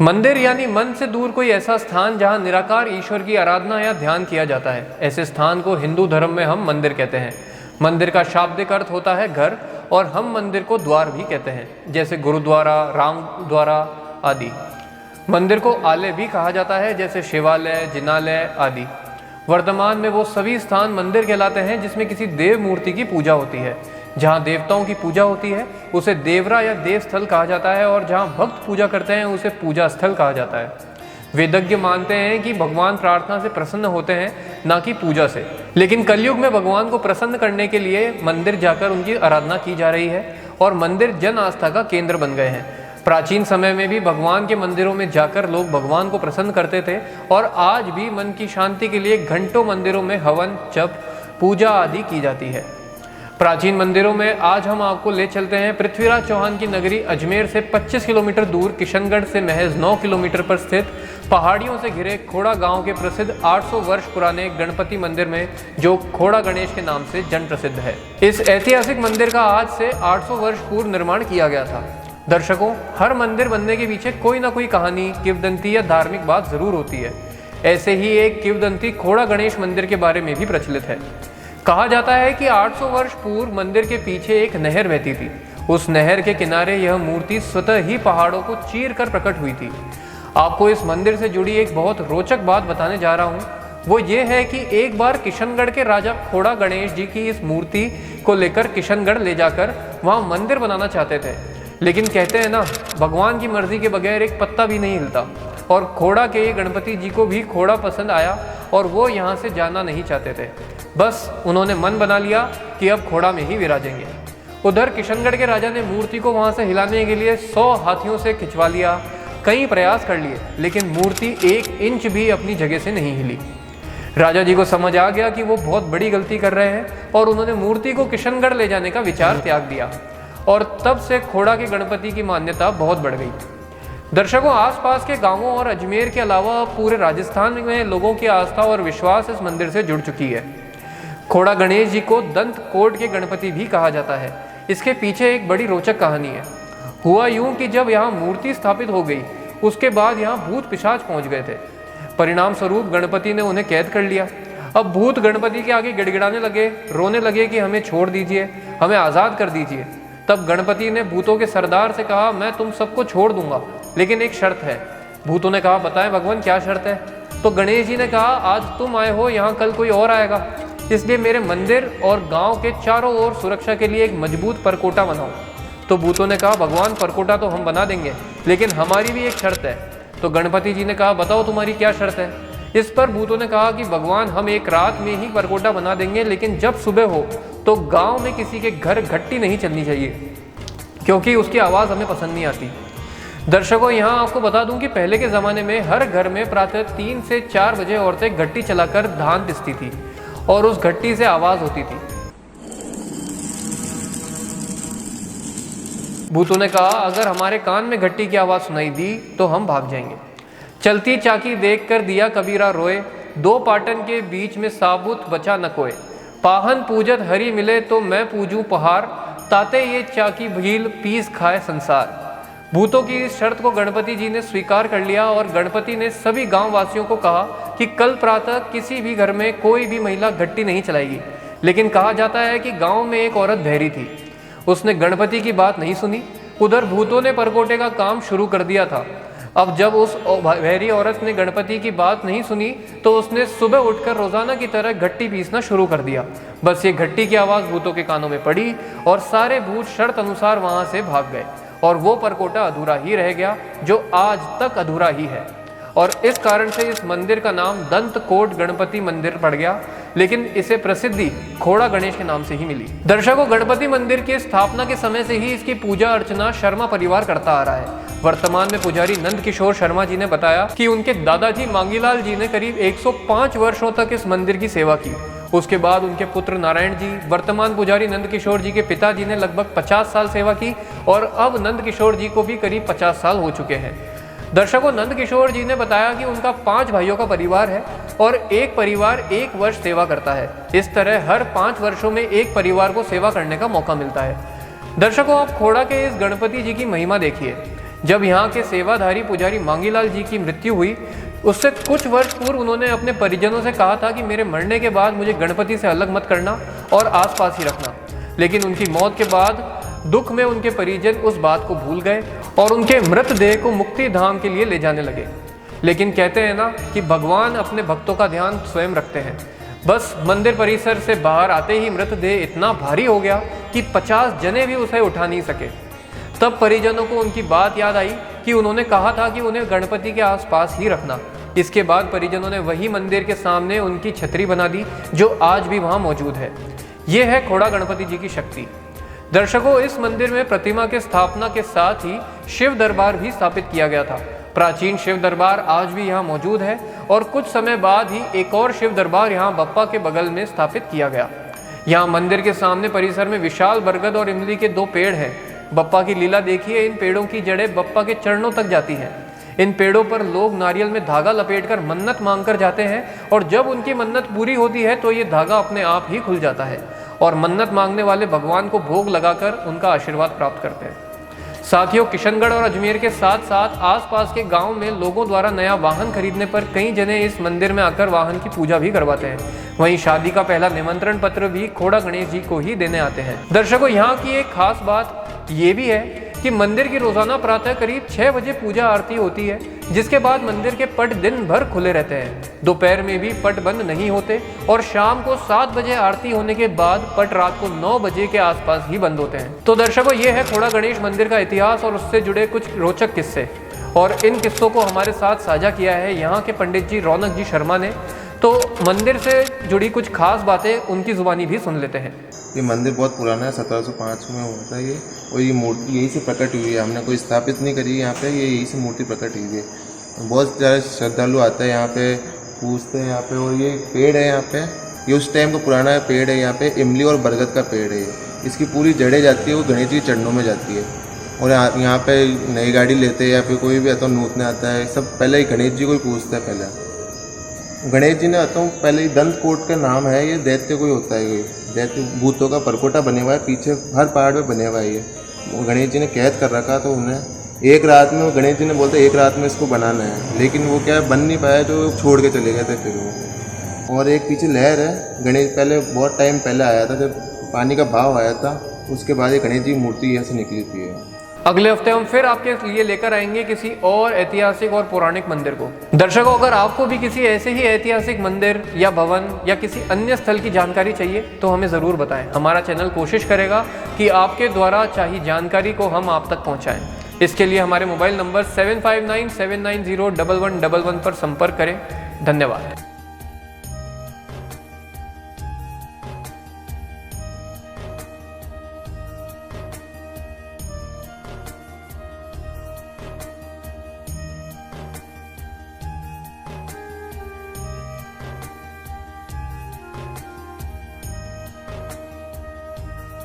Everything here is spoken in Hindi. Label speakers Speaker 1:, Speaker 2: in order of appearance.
Speaker 1: मंदिर यानी मन से दूर कोई ऐसा स्थान जहाँ निराकार ईश्वर की आराधना या ध्यान किया जाता है। ऐसे स्थान को हिंदू धर्म में हम मंदिर कहते हैं। मंदिर का शाब्दिक अर्थ होता है घर, और हम मंदिर को द्वार भी कहते हैं, जैसे गुरुद्वारा, राम द्वारा आदि। मंदिर को आलय भी कहा जाता है, जैसे शिवालय, जिनालय आदि। वर्तमान में वो सभी स्थान मंदिर कहलाते हैं जिसमें किसी देव मूर्ति की पूजा होती है। जहाँ देवताओं की पूजा होती है उसे देवरा या देव स्थल कहा जाता है, और जहाँ भक्त पूजा करते हैं उसे पूजा स्थल कहा जाता है। वेदज्ञ मानते हैं कि भगवान प्रार्थना से प्रसन्न होते हैं, ना कि पूजा से। लेकिन कलयुग में भगवान को प्रसन्न करने के लिए मंदिर जाकर उनकी आराधना की जा रही है, और मंदिर जन आस्था का केंद्र बन गए हैं। प्राचीन समय में भी भगवान के मंदिरों में जाकर लोग भगवान को प्रसन्न करते थे, और आज भी मन की शांति के लिए घंटों मंदिरों में हवन, जप, पूजा आदि की जाती है। प्राचीन मंदिरों में आज हम आपको ले चलते हैं पृथ्वीराज चौहान की नगरी अजमेर से 25 किलोमीटर दूर, किशनगढ़ से महज 9 किलोमीटर पर स्थित पहाड़ियों से घिरे खोड़ा गांव के प्रसिद्ध 800 वर्ष पुराने गणपति मंदिर में, जो खोड़ा गणेश के नाम से जन प्रसिद्ध है। इस ऐतिहासिक मंदिर का आज से 800 वर्ष पूर्व निर्माण किया गया था। दर्शकों, हर मंदिर बनने के पीछे कोई ना कोई कहानी, किंवदंती या धार्मिक बात जरूर होती है। ऐसे ही एक किंवदंती खोड़ा गणेश मंदिर के बारे में भी प्रचलित है। कहा जाता है कि 800 वर्ष पूर्व मंदिर के पीछे एक नहर बहती थी। उस नहर के किनारे यह मूर्ति स्वतः ही पहाड़ों को चीर कर प्रकट हुई थी। आपको इस मंदिर से जुड़ी एक बहुत रोचक बात बताने जा रहा हूँ। वो ये है कि एक बार किशनगढ़ के राजा खोड़ा गणेश जी की इस मूर्ति को लेकर किशनगढ़ ले जाकर वहाँ मंदिर बनाना चाहते थे, लेकिन कहते हैं ना, भगवान की मर्जी के बगैर एक पत्ता भी नहीं हिलता। और खोड़ा के गणपति जी को भी खोड़ा पसंद आया, और वो यहाँ से जाना नहीं चाहते थे। बस उन्होंने मन बना लिया कि अब खोड़ा में ही विराजेंगे। उधर किशनगढ़ के राजा ने मूर्ति को वहाँ से हिलाने के लिए 100 हाथियों से खिंचवा लिया। कई प्रयास कर लिए, लेकिन मूर्ति 1 इंच भी अपनी जगह से नहीं हिली। राजा जी को समझ आ गया कि वो बहुत बड़ी गलती कर रहे हैं, और उन्होंने मूर्ति को किशनगढ़ ले जाने का विचार त्याग दिया। और तब से खोड़ा के गणपति की मान्यता बहुत बढ़ गई। दर्शकों, आसपास के गांवों और अजमेर के अलावा पूरे राजस्थान में लोगों की आस्था और विश्वास इस मंदिर से जुड़ चुकी है। खोड़ा गणेश जी को दंत कोट के गणपति भी कहा जाता है। इसके पीछे एक बड़ी रोचक कहानी है। हुआ यूं कि जब यहाँ मूर्ति स्थापित हो गई, उसके बाद यहाँ भूत पिशाच पहुँच गए थे। परिणाम स्वरूप गणपति ने उन्हें कैद कर लिया। अब भूत गणपति के आगे गिड़गिड़ाने लगे, रोने लगे कि हमें छोड़ दीजिए, हमें आज़ाद कर दीजिए। तब गणपति ने भूतों के सरदार से कहा, मैं तुम सबको छोड़ दूंगा, लेकिन एक शर्त है। भूतों ने कहा, बताएं भगवान, क्या शर्त है? तो गणेश जी ने कहा, आज तुम आए हो, यहाँ कल कोई और आएगा, इसलिए मेरे मंदिर और गांव के चारों ओर सुरक्षा के लिए एक मजबूत परकोटा बनाओ। तो भूतों ने कहा, भगवान परकोटा तो हम बना देंगे, लेकिन हमारी भी एक शर्त है। तो गणपति जी ने कहा, बताओ तुम्हारी क्या शर्त है? इस पर भूतों ने कहा कि भगवान, हम एक रात में ही परकोटा बना देंगे, लेकिन जब सुबह हो तो गांव में किसी के घर घंटी नहीं चलनी चाहिए, क्योंकि उसकी आवाज़ हमें पसंद नहीं आती। दर्शकों, यहाँ आपको बता दूं कि पहले के ज़माने में हर घर में प्रातः 3 से 4 बजे औरतें घट्टी चलाकर धान पिसती थी, और उस घट्टी से आवाज़ होती थी। भूतों ने कहा, अगर हमारे कान में घट्टी की आवाज़ सुनाई दी तो हम भाग जाएंगे। चलती चाकी देखकर दिया कबीरा रोए, 2 पाटन के बीच में साबुत बचा न कोय। पाहन पूजत हरि मिले तो मैं पूजूं पहाड़, ताते ये चाकी भील पीस खाए संसार। भूतों की इस शर्त को गणपति जी ने स्वीकार कर लिया, और गणपति ने सभी गांव वासियों को कहा कि कल प्रातः किसी भी घर में कोई भी महिला घट्टी नहीं चलाएगी। लेकिन कहा जाता है कि गांव में एक औरत बहरी थी, उसने गणपति की बात नहीं सुनी। उधर भूतों ने परकोटे का काम शुरू कर दिया था। अब जब उस बहरी औरत ने गणपति की बात नहीं सुनी, तो उसने सुबह उठकर रोजाना की तरह घट्टी पीसना शुरू कर दिया। बस ये घट्टी की आवाज़ भूतों के कानों में पड़ी, और सारे भूत शर्त अनुसार वहाँ से भाग गए, और वो परकोटा अधूरा ही रह गया, जो आज तक अधूरा ही है। और इस कारण से इस मंदिर का नाम दंत कोट गणपति मंदिर पड़ गया, लेकिन इसे प्रसिद्धि खोड़ा गणेश के नाम से ही मिली। दर्शकों, गणपति मंदिर की स्थापना के समय से ही इसकी पूजा अर्चना शर्मा परिवार करता आ रहा है। वर्तमान में पुजारी नंद किशोर शर्मा जी ने बताया कि उनके दादाजी मांगीलाल जी ने करीब 105 वर्षों तक इस मंदिर की सेवा की। उसके बाद उनके पुत्र नारायण जी, वर्तमान पुजारी नंद किशोर जी के पिताजी ने लगभग 50 साल सेवा की, और अब नंद किशोर जी को भी करीब 50 साल हो चुके हैं। दर्शकों, नंद किशोर जी ने बताया कि उनका 5 भाइयों का परिवार है, और एक परिवार 1 वर्ष सेवा करता है। इस तरह हर 5 वर्षों में एक परिवार को सेवा करने का मौका मिलता है। दर्शकों, आप खोड़ा के इस गणपति जी की महिमा देखिए। जब यहाँ के सेवाधारी पुजारी मांगीलाल जी की मृत्यु हुई, उससे कुछ वर्ष पूर्व उन्होंने अपने परिजनों से कहा था कि मेरे मरने के बाद मुझे गणपति से अलग मत करना और आसपास ही रखना। लेकिन उनकी मौत के बाद दुख में उनके परिजन उस बात को भूल गए और उनके मृतदेह को मुक्ति धाम के लिए ले जाने लगे। लेकिन कहते हैं ना कि भगवान अपने भक्तों का ध्यान स्वयं रखते हैं। बस मंदिर परिसर से बाहर आते ही मृतदेह इतना भारी हो गया कि 50 जने भी उसे उठा नहीं सके। तब परिजनों को उनकी बात याद आई कि उन्होंने कहा था कि उन्हें गणपति के आसपास ही रखना। इसके बाद परिजनों ने वही मंदिर के सामने उनकी छतरी बना दी, जो आज भी वहाँ मौजूद है। ये है खोड़ा गणपति जी की शक्ति। दर्शकों, इस मंदिर में प्रतिमा के स्थापना के साथ ही शिव दरबार भी स्थापित किया गया था। प्राचीन शिव दरबार आज भी यहाँ मौजूद है और कुछ समय बाद ही एक और शिव दरबार यहाँ बप्पा के बगल में स्थापित किया गया। यहाँ मंदिर के सामने परिसर में विशाल बरगद और इमली के 2 पेड़ हैं। बप्पा की लीला देखिए, इन पेड़ों की जड़ें बप्पा के चरणों तक जाती हैं। इन पेड़ों पर लोग नारियल में धागा लपेटकर मन्नत मांगकर जाते हैं और जब उनकी मन्नत पूरी होती है तो ये धागा अपने आप ही खुल जाता है और मन्नत मांगने वाले भगवान को भोग लगाकर उनका आशीर्वाद प्राप्त करते हैं। साथियों, किशनगढ़ और अजमेर के साथ साथ आसपास के गांव में लोगों द्वारा नया वाहन खरीदने पर कई जने इस मंदिर में आकर वाहन की पूजा भी करवाते हैं। वहीं शादी का पहला निमंत्रण पत्र भी खोड़ा गणेश जी को ही देने आते हैं। दर्शकों, यहाँ की एक खास बात ये भी है कि मंदिर की रोजाना प्रातः करीब 6 बजे पूजा आरती होती है, जिसके बाद मंदिर के पट दिन भर खुले रहते हैं। दोपहर में भी पट बंद नहीं होते और शाम को 7 बजे आरती होने के बाद पट रात को 9 बजे के आसपास ही बंद होते हैं। तो दर्शकों, ये है खोड़ा गणेश मंदिर का इतिहास और उससे जुड़े कुछ रोचक किस्से, और इन किस्सों को हमारे साथ साझा किया है यहाँ के पंडित जी रौनक जी शर्मा ने। तो मंदिर से जुड़ी कुछ खास बातें उनकी जुबानी भी सुन लेते हैं।
Speaker 2: ये मंदिर बहुत पुराना है, 1705 में हुआ था ये, और ये मूर्ति यहीं से प्रकट हुई है। हमने कोई स्थापित नहीं करी यहाँ पे, ये यहीं से मूर्ति प्रकट हुई है। बहुत ज़्यादा श्रद्धालु आते हैं यहाँ पे, पूछते हैं यहाँ पे। और ये पेड़ है यहाँ पे, ये उस टाइम का पुराना पेड़ है। यहाँ पे इमली और बरगद का पेड़ है। इसकी पूरी जड़ें जाती है वो गणेश जी के चरणों में जाती है। और यहाँ पे नई गाड़ी लेते हैं या फिर कोई भी आता है नूतने आता है, सब पहले ही गणेश जी को ही पूछता है। पहले गणेश जी ने आता हूँ पहले ही दंत कोट का नाम है, ये दैत्य कोई होता है। ये दैत्य भूतों का परकोटा बने हुआ है, पीछे हर पहाड़ पे बने हुआ है। ये गणेश जी ने कैद कर रखा, तो उन्हें एक रात में गणेश जी ने बोलते एक रात में इसको बनाना है, लेकिन वो क्या बन नहीं पाया, जो छोड़ के चले गए थे फिर वो। और एक पीछे लहर है, गणेश पहले बहुत टाइम पहले आया था, जब पानी का भाव आया था, उसके बाद ये गणेश जी मूर्ति यहाँ से निकली थी।
Speaker 1: अगले हफ्ते हम फिर आपके लिए लेकर आएंगे किसी और ऐतिहासिक और पौराणिक मंदिर को। दर्शकों, अगर आपको भी किसी ऐसे ही ऐतिहासिक मंदिर या भवन या किसी अन्य स्थल की जानकारी चाहिए तो हमें ज़रूर बताएं। हमारा चैनल कोशिश करेगा कि आपके द्वारा चाहिए जानकारी को हम आप तक पहुंचाएं। इसके लिए हमारे मोबाइल नंबर 7597901111 पर संपर्क करें। धन्यवाद।